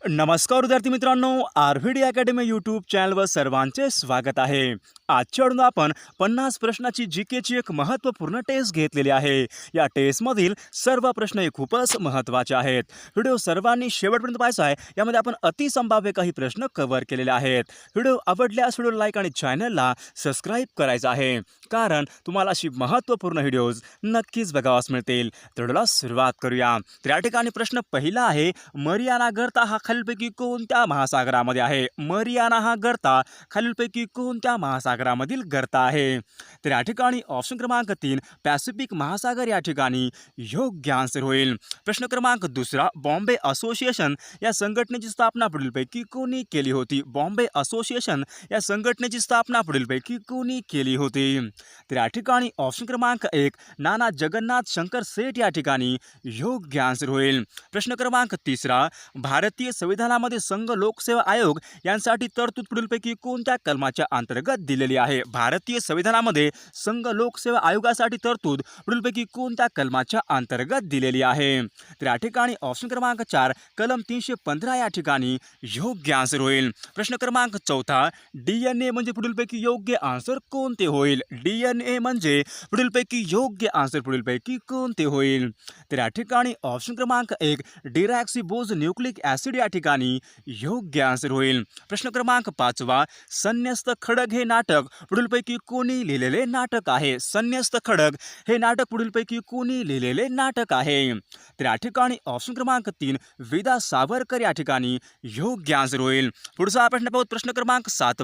नमस्कार विद्यार्थी मित्रांनो, आरव्हीडी अकॅडमी यूट्यूब चॅनलवर सर्वांचे स्वागत आहे। आजच्या व्हिडिओत आपण 50 प्रश्नाची जीकेची एक महत्त्वपूर्ण टेस्ट घेतलेली आहे। या टेस्टमधील सर्व प्रश्न हे खूपच महत्त्वाचे आहेत। व्हिडिओ सर्वांनी शेवटपर्यंत पाहायचा आहे। यामध्ये आपण अतिसंभाव्य काही प्रश्न कव्हर केलेले आहेत। व्हिडिओ आवडल्यास व्हिडिओ लाईक आणि चॅनलला सबस्क्राइब करायचं आहे, कारण तुम्हाला अशी महत्त्वपूर्ण व्हिडिओज नक्कीच बघावास मिळतील। तर व्हिडिओला सुरुवात करूया। तर या ठिकाणी प्रश्न पहिला आहे, मरियाना गर्ता हा खालीलपैकी कोणत्या महासागरामध्ये आहे? मरियाना हा गर्ता खालीलपैकी कोणत्या महासागरामधील गर्ता आहे? तर या ठिकाणी ऑप्शन क्रमांक 3 पॅसिफिक महासागर या ठिकाणी योग्य आन्सर होईल। प्रश्न क्रमांक दुसरा, बॉम्बे असोसिएशन या संघटनेची स्थापना पुढीलपैकी कोणी केली होती? बॉम्बे असोसिएशन या संघटनेची स्थापना पुढीलपैकी कोणी केली होती? तर या ठिकाणी ऑप्शन क्रमांक 1 नाना जगन्नाथ शंकर सेठ या ठिकाणी योग्य आन्सर होईल। प्रश्न क्रमांक तिसरा, भारतीय संविधानामध्ये संघ लोकसेवा आयोग यांसाठी तरतूद पुढीलपैकी कोणत्या कलमाच्या अंतर्गत दिलेली आहे? भारतीय संविधानामध्ये संघ लोकसेवा आयोगासाठी तरतूद पुढीलपैकी कोणत्या कलमाच्या अंतर्गत दिलेली आहे? तर या ठिकाणी ऑप्शन क्रमांक 4 कलम 315 या ठिकाणी योग्य आन्सर होईल। प्रश्न क्रमांक चौथा, DNA म्हणजे पुढीलपैकी योग्य आन्सर कोणते होईल? DNA म्हणजे पुढीलपैकी योग्य आन्सर पुढीलपैकी कोणते होईल? तर या ठिकाणी ऑप्शन क्रमांक 1 डिरॉक्सीबोज न्यूक्लिक ॲसिड या ठिकाणी योग्य आन्सर होईल। प्रश्न क्रमांक 5 संन्यस्त खडग हे नाटक पुढीलपैकी कोणी लिहिलेले नाटक आहे? संन्यस्त खडग हे नाटक पुढीलपैकी कोणी लिहिलेले नाटक आहे? तर या ठिकाणी ऑप्शन क्रमांक 3 विदा सावरकर या ठिकाणी योग्य आन्सर होईल। पुढचा प्रश्न पाहू, प्रश्न क्रमांक 7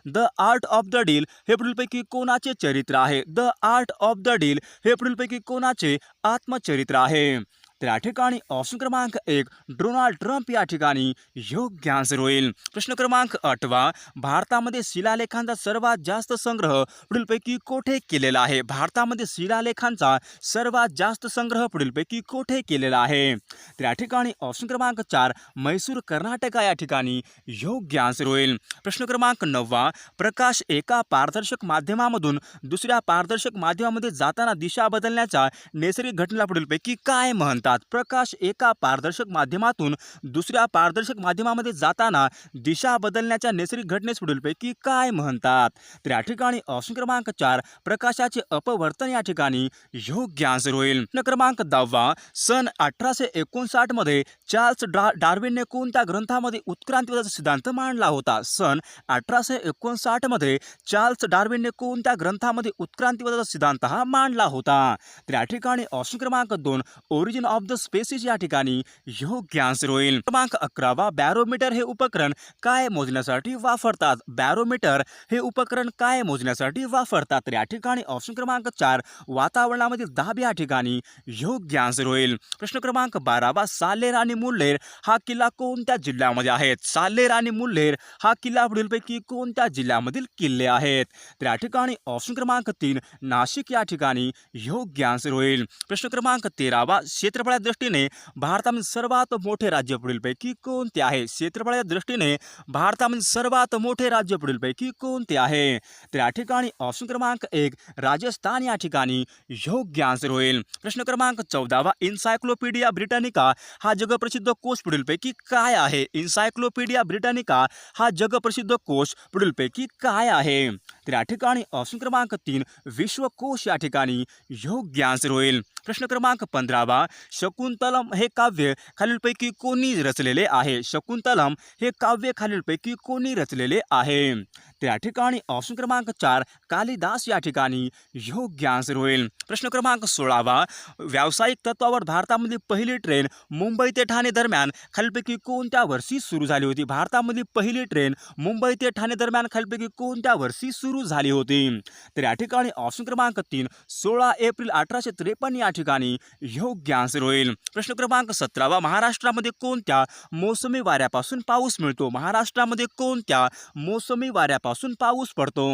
the art of the deal हे पुढीलपैकी कोणाचे चरित्र आहे? The art of the deal हे पुढीलपैकी कोणाचे आत्मचरित्र आहे? तर या ठिकाणी ऑप्शन क्रमांक 1 डोनाल्ड ट्रम्प या ठिकाणी योग्य आन्सर होईल। प्रश्न क्रमांक 8 भारतामध्ये शिलालेखांचा सर्वात जास्त संग्रह पुढीलपैकी कोठे केलेला आहे? भारतामध्ये शिलालेखांचा सर्वात जास्त संग्रह पुढीलपैकी कोठे केलेला आहे? तर या ठिकाणी ऑप्शन क्रमांक 4 म्हैसूर कर्नाटक या ठिकाणी योग्य आन्सर होईल। प्रश्न क्रमांक 9 प्रकाश एका पारदर्शक माध्यमामधून दुसऱ्या पारदर्शक माध्यमामध्ये जाताना दिशा बदलण्याच्या नैसर्गिक घटनेला पुढीलपैकी काय म्हणतात? प्रकाश एका पारदर्शक माध्यमातून दुसऱ्या पारदर्शक माध्यमामध्ये जाताना दिशा बदलण्याच्या नैसर्गिक घटनेस पुढीलपैकी काय म्हणतात? तर या ठिकाणी ऑप्शन क्रमांक 4 प्रकाशाचे अपवर्तन या ठिकाणी योग्य आन्सर होईल। प्रश्न क्रमांक 10 सन 1859 मध्ये चार्ल्स डार्विनने कोणत्या ग्रंथामध्ये उत्क्रांतीवादाचा सिद्धांत मांडला होता? सन 1859 मध्ये चार्ल्स डार्विनने कोणत्या ग्रंथामध्ये उत्क्रांतीवादाचा सिद्धांत हा मांडला होता? तर या ठिकाणी ऑप्शन क्रमांक 2 ओरिजिन ऑफ द स्पेसिस या ठिकाणी योग्य आन्सर होईल। क्रमांक 11 बॅरोमीटर हे उपकरण काय मोजण्यासाठी वापरतात? बॅरोमीटर हे उपकरण काय मोजण्यासाठी वापरतात? तर या ठिकाणी ऑप्शन क्रमांक 4 वातावरणामधील दाब या ठिकाणी योग्य आन्सर होईल। प्रश्न क्रमांक 12 साल्हेर आणि मुल्हेर हा किल्ला कोणत्या जिल्ह्यामध्ये आहेत? साल्हेर आणि मुल्हेर हा किल्ला पुढीलपैकी कोणत्या जिल्ह्यामधील किल्ले आहेत? तर या ठिकाणी ऑप्शन क्रमांक 3 नाशिक या ठिकाणी योग्य आन्सर होईल। प्रश्न क्रमांक 13 क्षेत्रफळाच्या दृष्टीने भारतामधील सर्वात मोठे राज्य पुढीलपैकी कोणते आहे? क्षेत्रफळाच्या दृष्टीने भारतामधील सर्वात मोठे राज्य पुढीलपैकी कोणते आहे? तर या ठिकाणी ऑप्शन क्रमांक 1 राजस्थान या ठिकाणी योग्य आन्सर होईल। प्रश्न क्रमांक 14 इन्सायक्लोपीडिया ब्रिटानिका हा जगप्रसिद्ध कोश पुढीलपैकी काय आहे? इन्सायक्लोपीडिया ब्रिटानिका हा जगप्रसिद्ध कोश पुढीलपैकी काय आहे? तर या ठिकाणी ऑप्शन क्रमांक 3 विश्वकोश या ठिकाणी योग्य आन्सर होईल। प्रश्न क्रमांक 15 शकुंतलम हे काव्य खालीलपैकी कोणी रचलेले आहे? शकुंतलम हे काव्य खालीलपैकी कोणी रचलेले आहे? तर या ठिकाणी ऑप्शन क्रमांक 4 कालिदास या ठिकाणी योग्य आन्सर होईल। प्रश्न क्रमांक 16 व्यावसायिक तत्वावर भारतामधली पहिली ट्रेन मुंबई ते ठाणे दरम्यान खालीलपैकी कोणत्या वर्षी सुरू झाली होती? भारतामधली पहिली ट्रेन मुंबई ते ठाणे दरम्यान खालीलपैकी कोणत्या वर्षी सुरू झाली होती? तर या ठिकाणी ऑप्शन क्रमांक 3 16 एप्रिल 1853 या ठिकाणी योग्य आन्सर होईल। प्रश्न क्रमांक 17 महाराष्ट्रामध्ये कोणत्या मोसमी वाऱ्यापासून पाऊस मिळतो? महाराष्ट्रामध्ये कोणत्या मोसमी वाऱ्यापासून पाऊस पडतो?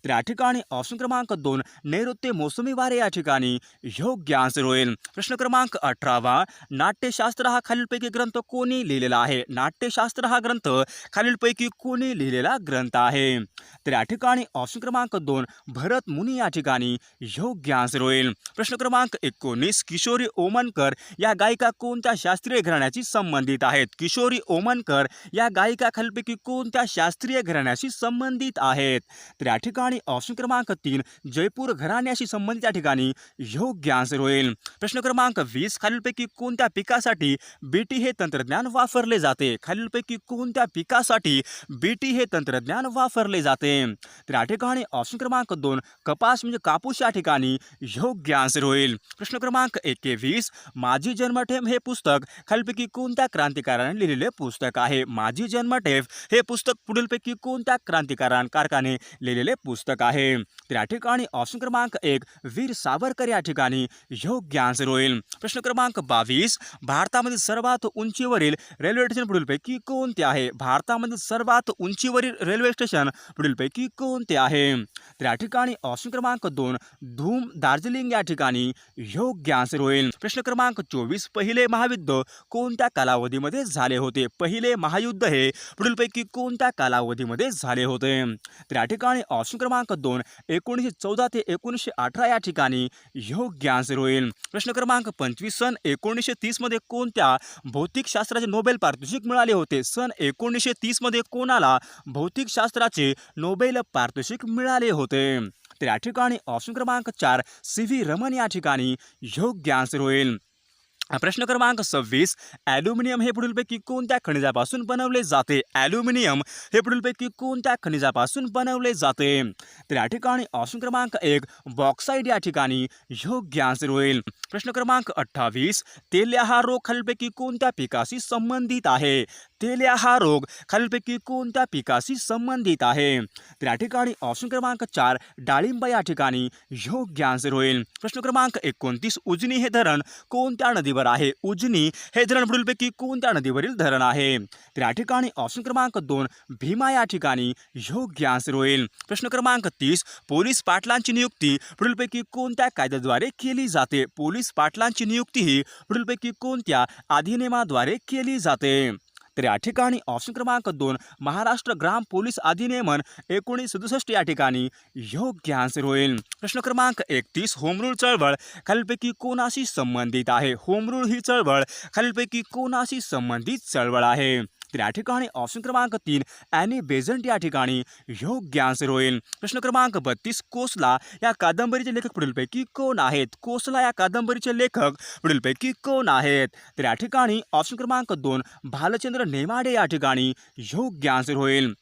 तर या ठिकाणी ऑप्शन क्रमांक 2 नैऋत्य मोसमी वारे या ठिकाणी योग्य आन्सर होईल। प्रश्न क्रमांक 18 नाट्यशास्त्र हा खालीलपैकी ग्रंथ कोणी लिहिलेला आहे? नाट्यशास्त्र हा ग्रंथ खालीलपैकी कोणी लिहिलेला ग्रंथ आहे? तर या ठिकाणी ऑप्शन क्रमांक 2 भरत मुनी या ठिकाणी योग्य आन्सर होईल. प्रश्न क्रमांक 19 किशोरी ओमनकर या गायिका कोणत्या शास्त्रीय घराण्याशी संबंधित आहेत? किशोरी ओमनकर या गायिका खालीलपैकी कोणत्या शास्त्रीय घराण्याशी संबंधित आहेत? तर या ठिकाणी ऑप्शन क्रमांक 3 जयपूर घराण्याशी संबंधित या ठिकाणी योग्य आन्सर होईल. प्रश्न क्रमांक 20 खालीलपैकी कोणत्या पिकासाठी बीटी हे तंत्रज्ञान वापरले जाते? खालीलपैकी कोणत्या पिकासाठी बीटी हे तंत्रज्ञान वापरले जाते? तर या ठिकाणी ऑप्शन क्रमांक 2 कपास म्हणजे कापूस या ठिकाणी योग्य आन्सर होईल. प्रश्न क्रमांक 21 माझी जन्मठेप हे पुस्तक खालीलपैकी कोणत्या क्रांतिकारकाने लिहिलेले पुस्तक आहे? माझी जन्मठेप हे पुस्तक पुढीलपैकी कोणत्या क्रांतिकारकाने लिहिलेले पुस्तक आहे? तर या ठिकाणी ऑप्शन क्रमांक 1 वीर सावरकर या ठिकाणी योग्य आन्सर होईल. प्रश्न क्रमांक 22 भारतामध्ये सर्वात उंचीवरील रेल्वे स्टेशन पुढीलपैकी कोणते आहे? भारतामध्ये सर्वात उंचीवरील रेल्वे स्टेशन पुढीलपैकी कोणते आहे? तर या ठिकाणी ऑप्शन क्रमांक 2 धूम दार्जिलिंग या ठिकाणी योग्य आन्सर होईल. प्रश्न क्रमांक 24 पहिले महायुद्ध कोणत्या कालावधीमध्ये झाले होते? पहिले महायुद्ध हे पुढीलपैकी कोणत्या कालावधीमध्ये झाले होते? तर या ठिकाणी ऑप्शन क्रमांक 2 1914 ते 1918 या ठिकाणी योग्य आन्सर होईल. प्रश्न क्रमांक 25 सन 1930 मध्ये कोणत्या भौतिकशास्त्राचे नोबेल पारितोषिक मिळाले होते? सन 1930 मध्ये कोणाला भौतिकशास्त्राचे नोबेल पारितोषिक मिळाले होते? तर या ठिकाणी ऑप्शन क्रमांक 4 CV रमन या ठिकाणी योग्य आन्सर होईल. प्रश्न क्रमांक 26 ॲल्युमिनियम हे पुढीलपैकी कोणत्या खनिजापासून बनवले जाते? ॲल्युमिनियम हे पुढीलपैकी कोणत्या खनिजापासून बनवले जाते? तर या ठिकाणी ऑप्शन क्रमांक 1 बॉक्साईड या ठिकाणी योग्य आन्सर होईल. प्रश्न क्रमांक 28 तेल्या हा रोग खालीलपैकी कोणत्या पिकाशी संबंधित आहे? तेल्या हा रोग खालीलपैकी कोणत्या पिकाशी संबंधित आहे? तर या ठिकाणी ऑप्शन क्रमांक 4 डाळिंब या ठिकाणी योग्य आन्सर होईल. प्रश्न क्रमांक 29 उजनी हे धरण कोणत्या नदीवर आहे? उजनी हे धरण पुढीलपैकी कोणत्या नदीवरील धरण आहे? तर या ठिकाणी ऑप्शन क्रमांक 2 भीमा या ठिकाणी योग्य आन्सर होईल. प्रश्न क्रमांक 30 पोलीस पाटलांची नियुक्ती पुढीलपैकी कोणत्या कायद्याद्वारे केली जाते? पोलीस पाटलांची नियुक्ती ही पुढीलपैकी कोणत्या अधिनियमाद्वारे केली जाते? तर या ठिकाणी ऑप्शन क्रमांक 2 महाराष्ट्र ग्राम पोलीस अधिनियमन 1967 या ठिकाणी योग्य आन्सर होईल. प्रश्न क्रमांक 31 होम रूल चळवळ खालीलपैकी कोणाशी संबंधित आहे? होम रूल ही चळवळ खालीलपैकी कोणाशी संबंधित चळवळ आहे? तर या ठिकाणी ऑप्शन क्रमांक 3 ॲनी बेझंट या ठिकाणी योग्य आन्सर होईल. प्रश्न क्रमांक 32 कोसला या कादंबरीचे लेखक पुढीलपैकी कोण आहेत? कोसला या कादंबरीचे लेखक पुढीलपैकी कोण आहेत? तर या ठिकाणी ऑप्शन क्रमांक 2 भालचंद्र नेमाडे या ठिकाणी योग्य आन्सर होईल.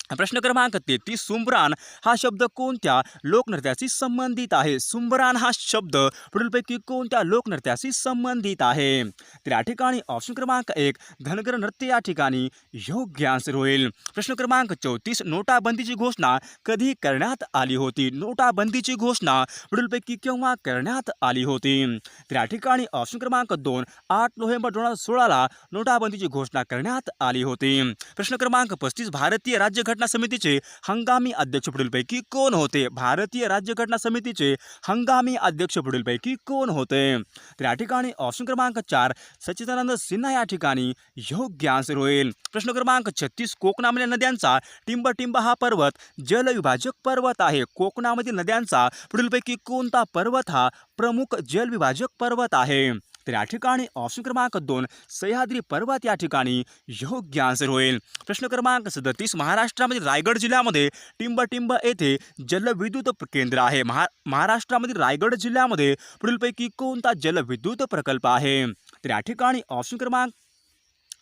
प्रश्न क्रमांक 33 सुंबरान हा शब्द कोणत्या लोकनृत्याशी संबंधित आहे? सुंबरान हा शब्द पुढीलपैकी कोणत्या लोकनृत्याशी संबंधित आहे? तर या ठिकाणी ऑप्शन क्रमांक 1 धनगर नृत्य या ठिकाणी योग्य आन्सर होईल. प्रश्न क्रमांक 34 नोटाबंदीची घोषणा कधी करण्यात आली होती? नोटाबंदीची घोषणा पुढीलपैकी केव्हा करण्यात आली होती? तर या ठिकाणी ऑप्शन क्रमांक 2 8 नोव्हेंबर 2016 नोटाबंदीची घोषणा करण्यात आली होती. प्रश्न क्रमांक 35 भारतीय राज्यघटना समितीचे हंगामी अध्यक्ष पुढीलपैकी कोण होते? भारतीय राज्यघटना समितीचे हंगामी अध्यक्ष पुढीलपैकी कोण होते? तर या ठिकाणी ऑप्शन क्रमांक 4 सच्चिदानंद सिन्हा या ठिकाणी योग्य आन्सर होईल. प्रश्न क्रमांक 36 कोकणामधील नद्यांचा टिंब हा पर्वत जलविभाजक पर्वत आहे. कोकणामधील नद्यांचा पुढीलपैकी कोणता पर्वत हा प्रमुख जलविभाजक पर्वत आहे? तर या ठिकाणी ऑप्शन क्रमांक 2 सह्याद्री पर्वत या ठिकाणी योग्य आन्सर होईल. प्रश्न क्रमांक 37 महाराष्ट्रामध्ये रायगड जिल्ह्यामध्ये टिंब येथे जलविद्युत केंद्र आहे. महाराष्ट्रामध्ये रायगड जिल्ह्यामध्ये पुढीलपैकी कोणता जलविद्युत प्रकल्प आहे? तर या ठिकाणी ऑप्शन क्रमांक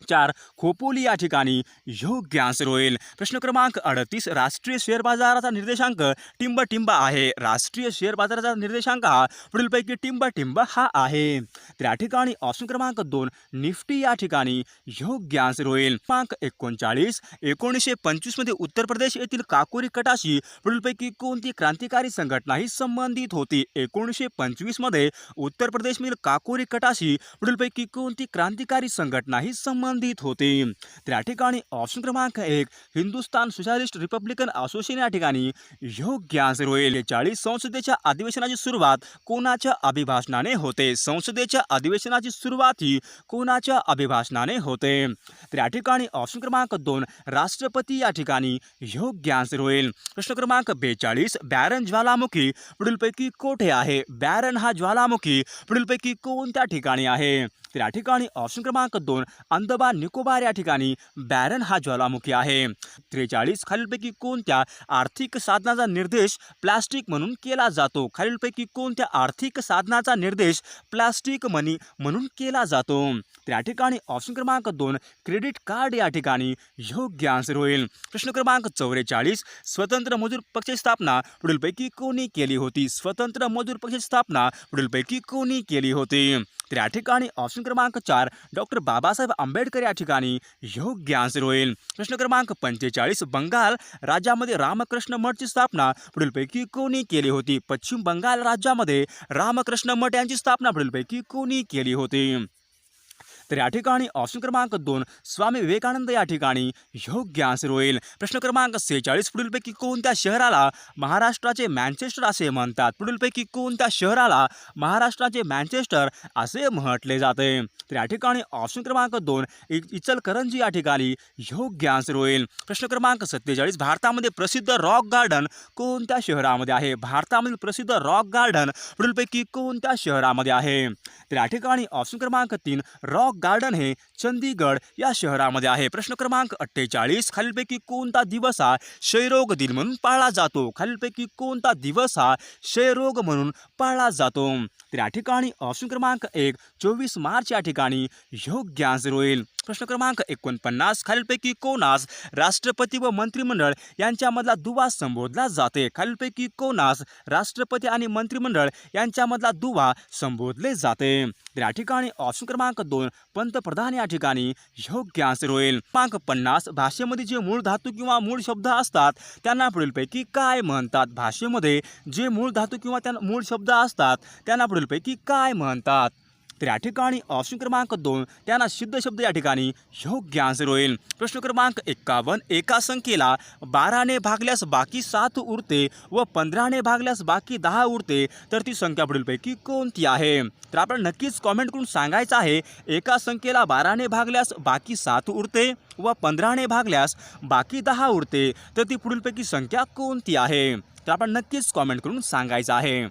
4 खोपोली या ठिकाणी योग्य आन्सर होईल. प्रश्न क्रमांक 38 राष्ट्रीय शेअर बाजाराचा निर्देशांक टिंब आहे. राष्ट्रीय शेअर बाजाराचा निर्देशांक हा पुढीलपैकी टिंब हा आहे. तर या ठिकाणी ऑप्शन क्रमांक 2 निफ्टी या ठिकाणी योग्य आन्सर होईल. क्रमांक 39 1925 मध्ये उत्तर प्रदेश येथील काकोरी कटाशी पुढीलपैकी कोणती क्रांतिकारी संघटना ही संबंधित होती? 1925 मध्ये उत्तर प्रदेशमधील काकोरी कटाशी पुढीलपैकी कोणती क्रांतिकारी संघटना ही संबंधित संबंधित होती? तर या ठिकाणी ऑप्शन क्रमांक 1 हिंदुस्थान सोशलिस्ट रिपब्लिकन असोसिएशन या ठिकाणी योग्य आन्सर होईल. 40 संसदेच्या अधिवेशनाची सुरुवात कोणाच्या अभिभाषणाने होते? संसदेच्या अधिवेशनाची सुरुवात ही कोणाच्या अभिभाषणाने होते? तर या ठिकाणी ऑप्शन क्रमांक 2 राष्ट्रपती या ठिकाणी योग्य आन्सर होईल. प्रश्न क्रमांक 42 बॅरन ज्वालामुखी पुढीलपैकी कोठे आहे? बॅरन हा ज्वालामुखी पुढीलपैकी कोणत्या ठिकाणी आहे? तर या ठिकाणी ऑप्शन क्रमांक 2 अंदमान निकोबार या ठिकाणी बॅरन हा ज्वालामुखी आहे. 43 खालीलपैकी कोणत्या आर्थिक साधनाचा निर्देश प्लास्टिक म्हणून केला जातो? खालीलपैकी कोणत्या आर्थिक साधनाचा निर्देश प्लास्टिक मनी म्हणून केला जातो? तर या ठिकाणी ऑप्शन क्रमांक 2 क्रेडिट कार्ड या ठिकाणी योग्य आन्सर होईल. प्रश्न क्रमांक 44 स्वतंत्र मजूर पक्षाची स्थापना पुढीलपैकी कोणी केली होती? स्वतंत्र मजूर पक्षाची स्थापना पुढीलपैकी कोणी केली होती? तर या ठिकाणी ऑप्शन क्रमांक 4 डॉक्टर बाबासाहेब आंबेडकर या ठिकाणी योग्य आन्सर होईल. प्रश्न क्रमांक 45 बंगाल राज्यामध्ये रामकृष्ण मठची स्थापना पुढीलपैकी कोणी केली होती? पश्चिम बंगाल राज्यामध्ये रामकृष्ण मठ यांची स्थापना पुढीलपैकी कोणी केली होती? तर या ठिकाणी ऑप्शन क्रमांक 2 स्वामी विवेकानंद या ठिकाणी योग्य आन्सर होईल. प्रश्न क्रमांक 46 पुढीलपैकी कोणत्या शहराला महाराष्ट्राचे मँचेस्टर असे म्हणतात? पुढीलपैकी कोणत्या शहराला महाराष्ट्राचे मँचेस्टर असे म्हटले जाते? तर या ठिकाणी ऑप्शन क्रमांक 2 इचलकरंजी या ठिकाणी योग्य आन्सर होईल. प्रश्न क्रमांक 47 भारतामध्ये प्रसिद्ध रॉक गार्डन कोणत्या शहरामध्ये आहे? भारतामधील प्रसिद्ध रॉक गार्डन पुढीलपैकी कोणत्या शहरामध्ये आहे? तर या ठिकाणी ऑप्शन क्रमांक 3 रॉक गार्डन हे चंदीगड या शहरामध्ये आहे. प्रश्न क्रमांक 48 खालीलपैकी कोणता दिवस हा क्षयरोग दिन म्हणून पाळला जातो? खालीलपैकी कोणता दिवस हा क्षयरोग म्हणून पाळला जातो? तर या ठिकाणी ऑप्शन क्रमांक 1 24 मार्च या ठिकाणी योग्य आन्सर होईल. प्रश्न क्रमांक 49 खालीलपैकी कोणास राष्ट्रपती व मंत्रिमंडळ यांच्यामधला दुवा संबोधला जाते? खालीलपैकी कोणास राष्ट्रपती आणि मंत्रिमंडळ यांच्यामधला दुवा संबोधले जाते? तर या ठिकाणी ऑप्शन क्रमांक 2 पंतप्रधान या ठिकाणी योग्य आन्सर होईल. क्रमांक 50 भाषेमध्ये जे मूळ धातू किंवा मूळ शब्द असतात त्यांना पुढीलपैकी काय म्हणतात? भाषेमध्ये जे मूळ धातू किंवा मूळ शब्द असतात त्यांना पुढीलपैकी काय म्हणतात? तर या ठिकाणी ऑप्शन क्रमांक 2 त्यांना सिद्ध शब्द या ठिकाणी योग्य आन्सर होईल. प्रश्न क्रमांक 51 एका संख्येला 12ने भागल्यास बाकी 7 उरते व 15ने भागल्यास बाकी 10 उरते तर ती संख्या पुढीलपैकी कोणती आहे? तर आपल्याला नक्कीच कॉमेंट करून सांगायचं आहे. एका संख्येला 12ने भागल्यास बाकी 7 उरते व 15ने भागल्यास बाकी 10 उरते तर ती पुढीलपैकी संख्या कोणती आहे? तर आपण नक्कीच कॉमेंट करून सांगायचं आहे.